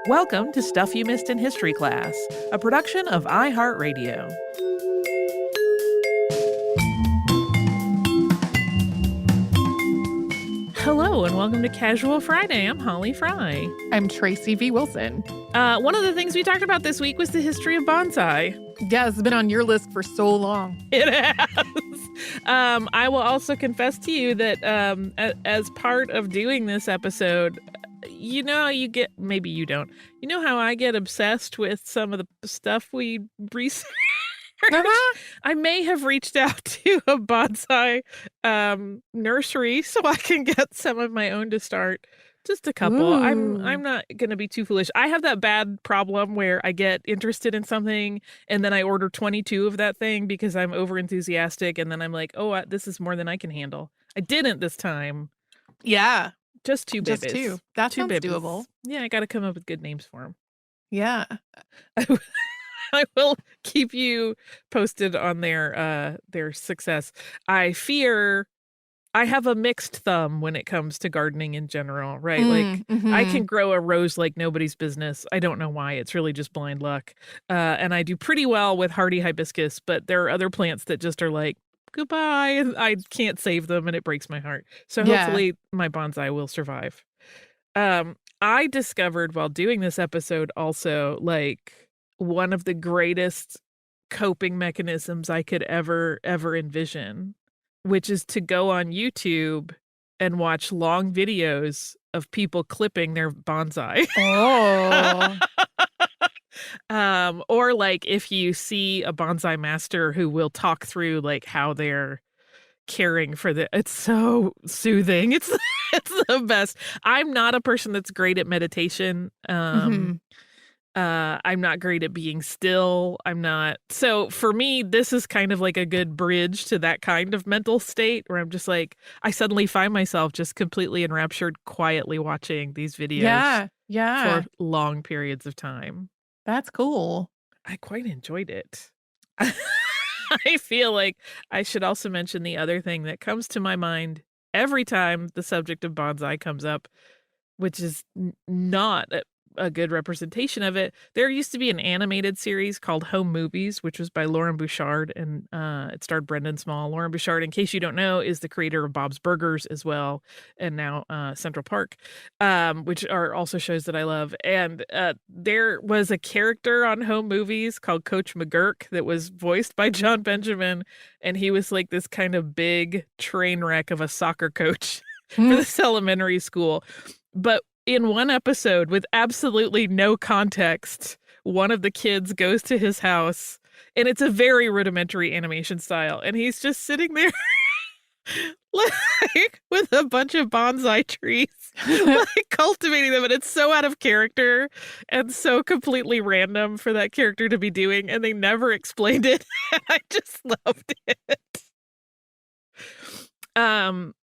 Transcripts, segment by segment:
Welcome to Stuff You Missed in History Class, a production of iHeartRadio. Hello and welcome to Casual Friday. I'm Holly Fry. I'm Tracy V. Wilson. One of the things we talked about this week was the history of bonsai. Yeah, it's been on your list for so long. It has. I will also confess to you that as part of doing this episode, you know how you get, maybe you don't, you know how I get obsessed with some of the stuff we research? I may have reached out to a bonsai nursery so I can get some of my own to start. Just a couple. Ooh. I'm not going to be too foolish. I have that bad problem where I get interested in something and then I order 22 of that thing because I'm over enthusiastic, and then I'm like, oh, this is more than I can handle. I didn't this time. Yeah. Just two babies. Just two. That two sounds babies. doable. Yeah, I got to come up with good names for them. Yeah. I will keep you posted on their success. I fear I have a mixed thumb when it comes to gardening in general, right? I can grow a rose like nobody's business. I don't know why. It's really just blind luck. And I do pretty well with hardy hibiscus, but there are other plants that just are like, goodbye, and I can't save them, and it breaks my heart. So hopefully my bonsai will survive. I discovered while doing this episode also, like, one of the greatest coping mechanisms I could ever envision, which is to go on YouTube and watch long videos of people clipping their bonsai. Oh. Or like if you see a bonsai master who will talk through like how they're caring for it's so soothing. It's the best. I'm not a person that's great at meditation. I'm not great at being still. So for me, this is kind of like a good bridge to that kind of mental state where I'm just like, I suddenly find myself just completely enraptured, quietly watching these videos for long periods of time. That's cool. I quite enjoyed it. I feel like I should also mention the other thing that comes to my mind every time the subject of bonsai comes up, which is not a good representation of it. There used to be an animated series called Home Movies, which was by Lauren Bouchard, and it starred Brendan Small. Lauren Bouchard, in case you don't know, is the creator of Bob's Burgers as well, and now Central Park, which are also shows that I love. And there was a character on Home Movies called Coach McGurk that was voiced by John Benjamin, and he was like this kind of big train wreck of a soccer coach for this elementary school. But in one episode, with absolutely no context, one of the kids goes to his house, and it's a very rudimentary animation style, and he's just sitting there like with a bunch of bonsai trees, like cultivating them, and it's so out of character and so completely random for that character to be doing, and they never explained it. I just loved it.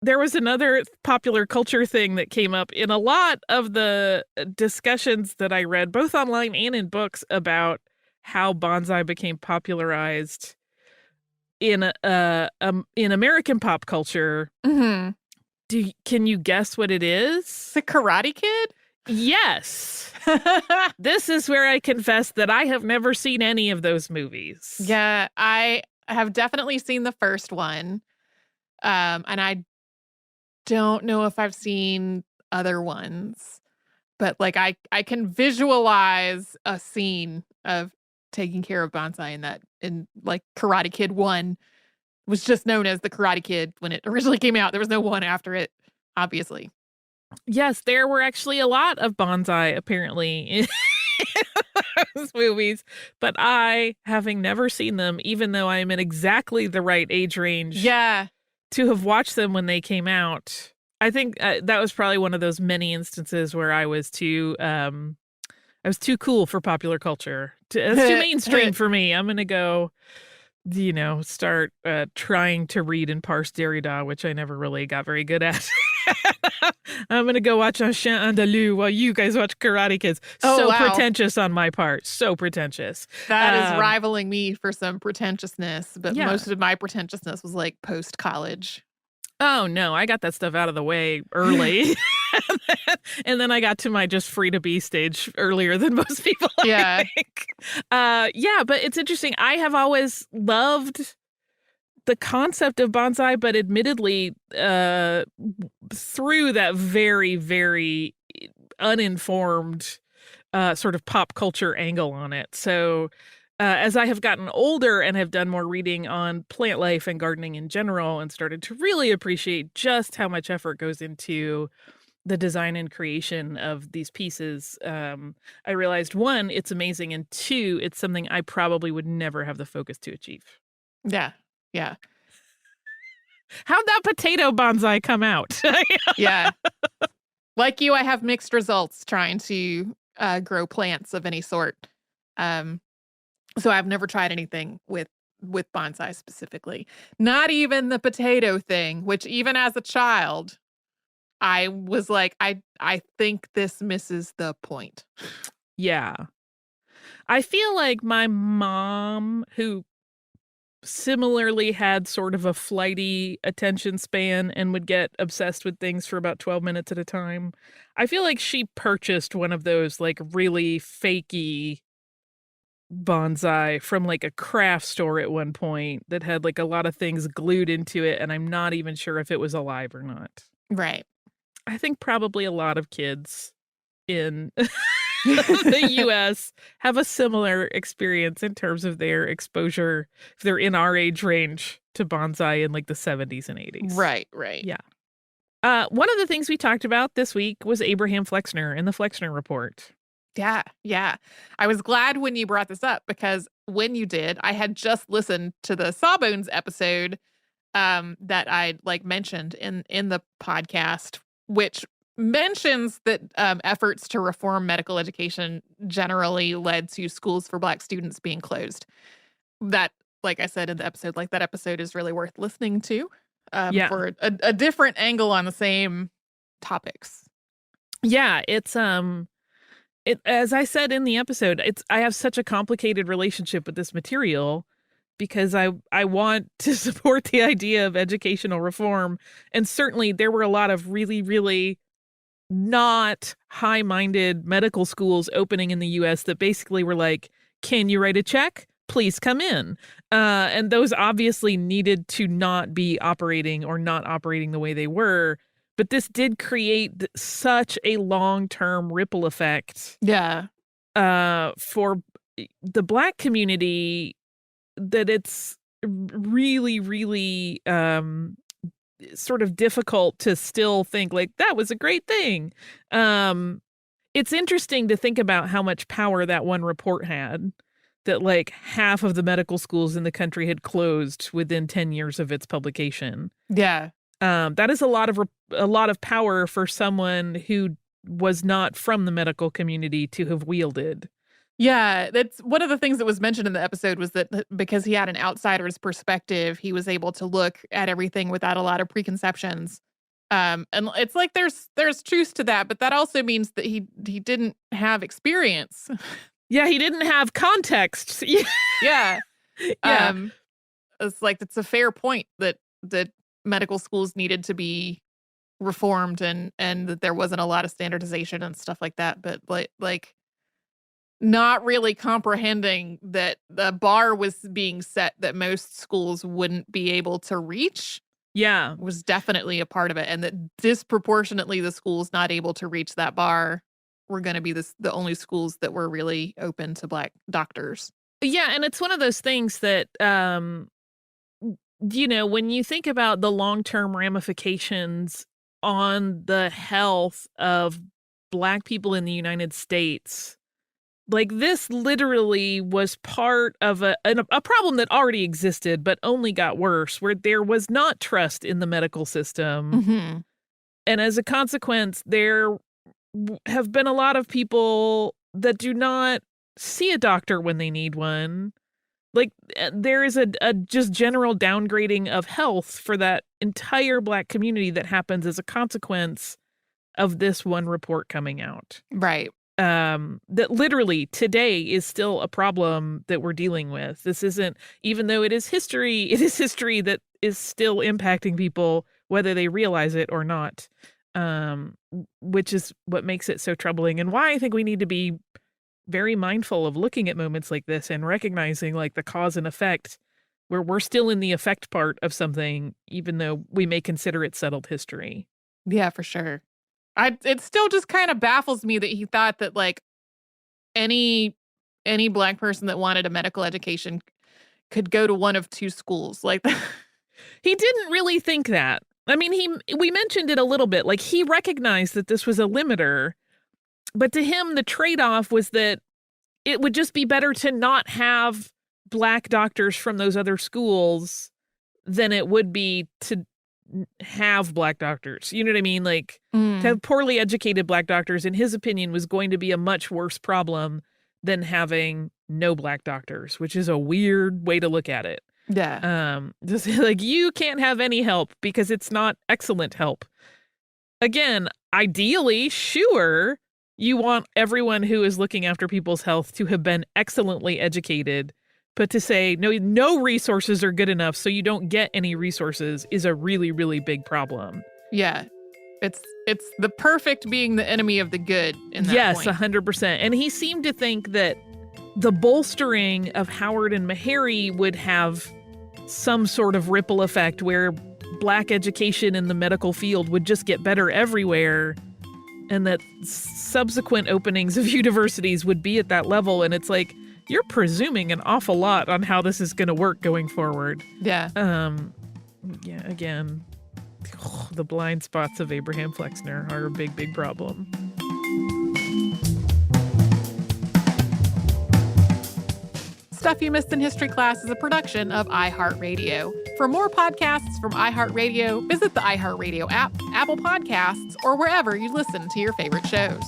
There was another popular culture thing that came up in a lot of the discussions that I read, both online and in books, about how bonsai became popularized in American pop culture. Mm-hmm. Can you guess what it is? The Karate Kid? Yes. This is where I confess that I have never seen any of those movies. Yeah, I have definitely seen the first one. And I don't know if I've seen other ones, but like I can visualize a scene of taking care of bonsai in like Karate Kid 1 was just known as the Karate Kid when it originally came out. There was no one after it, obviously. Yes, there were actually a lot of bonsai apparently in those movies, but I, having never seen them, even though I am in exactly the right age range. To have watched them when they came out, I think that was probably one of those many instances where I was too cool for popular culture. It's too mainstream for me. I'm gonna go, start trying to read and parse Derrida, which I never really got very good at. I'm gonna go watch Un Chien Andalou while you guys watch Karate Kids. Pretentious on my part. So pretentious. That is rivaling me for some pretentiousness, but most of my pretentiousness was like post-college. Oh, no, I got that stuff out of the way early. And then I got to my just free to be stage earlier than most people, Yeah. I think. Yeah, but it's interesting. I have always loved the concept of bonsai, but admittedly, through that very, very uninformed sort of pop culture angle on it. So as I have gotten older and have done more reading on plant life and gardening in general and started to really appreciate just how much effort goes into the design and creation of these pieces, I realized, one, it's amazing, and two, it's something I probably would never have the focus to achieve. Yeah. Yeah. How'd that potato bonsai come out? Yeah. Like you, I have mixed results trying to grow plants of any sort. So I've never tried anything with bonsai specifically. Not even the potato thing, which even as a child, I was like, I think this misses the point. Yeah. I feel like my mom, who similarly had sort of a flighty attention span and would get obsessed with things for about 12 minutes at a time, I feel like she purchased one of those like really fakey bonsai from like a craft store at one point that had like a lot of things glued into it, and I'm not even sure if it was alive or not. Right. I think probably a lot of kids in the US have a similar experience in terms of their exposure, if they're in our age range, to bonsai in like the 70s and 80s. Right. Right. Yeah. One of the things we talked about this week was Abraham Flexner and the Flexner Report. Yeah. Yeah. I was glad when you brought this up because when you did, I had just listened to the Sawbones episode that I like mentioned in the podcast, which mentions that efforts to reform medical education generally led to schools for Black students being closed. That, like I said in the episode, like that episode is really worth listening to Yeah. for a different angle on the same topics. Yeah, it's as I said in the episode, I have such a complicated relationship with this material because I want to support the idea of educational reform, and certainly there were a lot of really, really not high-minded medical schools opening in the US that basically were like, "Can you write a check? Please come in." And those obviously needed to not be operating or not operating the way they were. But this did create such a long-term ripple effect Yeah. for the Black community that it's really, really sort of difficult to still think like that was a great thing. It's interesting to think about how much power that one report had, that like half of the medical schools in the country had closed within 10 years of its publication. Yeah. That is a lot of power for someone who was not from the medical community to have wielded. Yeah, that's one of the things that was mentioned in the episode was that because he had an outsider's perspective, he was able to look at everything without a lot of preconceptions. And it's like there's truth to that, but that also means that he didn't have experience. Yeah, he didn't have context. Yeah. Yeah. It's like it's a fair point that medical schools needed to be reformed and that there wasn't a lot of standardization and stuff like that, but like not really comprehending that the bar was being set that most schools wouldn't be able to reach. Yeah. Was definitely a part of it, and that disproportionately the schools not able to reach that bar were going to be the only schools that were really open to Black doctors. Yeah, and it's one of those things that when you think about the long-term ramifications on the health of Black people in the United States, like this literally was part of a problem that already existed but only got worse, where there was not trust in the medical system. Mm-hmm. And as a consequence, there have been a lot of people that do not see a doctor when they need one. Like there is a just general downgrading of health for that entire Black community that happens as a consequence of this one report coming out. Right. That literally today is still a problem that we're dealing with. This isn't, even though it is history that is still impacting people whether they realize it or not, which is what makes it so troubling and why I think we need to be very mindful of looking at moments like this and recognizing like the cause and effect where we're still in the effect part of something, even though we may consider it settled history. Yeah, for sure. It still just kind of baffles me that he thought that like any Black person that wanted a medical education could go to one of two schools. Like He didn't really think that. I mean, we mentioned it a little bit. Like, he recognized that this was a limiter, but to him, the trade-off was that it would just be better to not have Black doctors from those other schools than it would be to have Black doctors. You know what I mean? Like, to have poorly educated Black doctors, in his opinion, was going to be a much worse problem than having no Black doctors, which is a weird way to look at it. Yeah. Just like, you can't have any help because it's not excellent help. Again, ideally, sure, you want everyone who is looking after people's health to have been excellently educated, but to say no resources are good enough so you don't get any resources is a really, really big problem. Yeah. It's the perfect being the enemy of the good in that point. Yes, 100%. And he seemed to think that the bolstering of Howard and Meharry would have some sort of ripple effect where Black education in the medical field would just get better everywhere, and that subsequent openings of universities would be at that level. And it's like, you're presuming an awful lot on how this is going to work going forward. Yeah. Yeah, again, the blind spots of Abraham Flexner are a big, big problem. Stuff You Missed in History Class is a production of iHeartRadio. For more podcasts from iHeartRadio, visit the iHeartRadio app, Apple Podcasts, or wherever you listen to your favorite shows.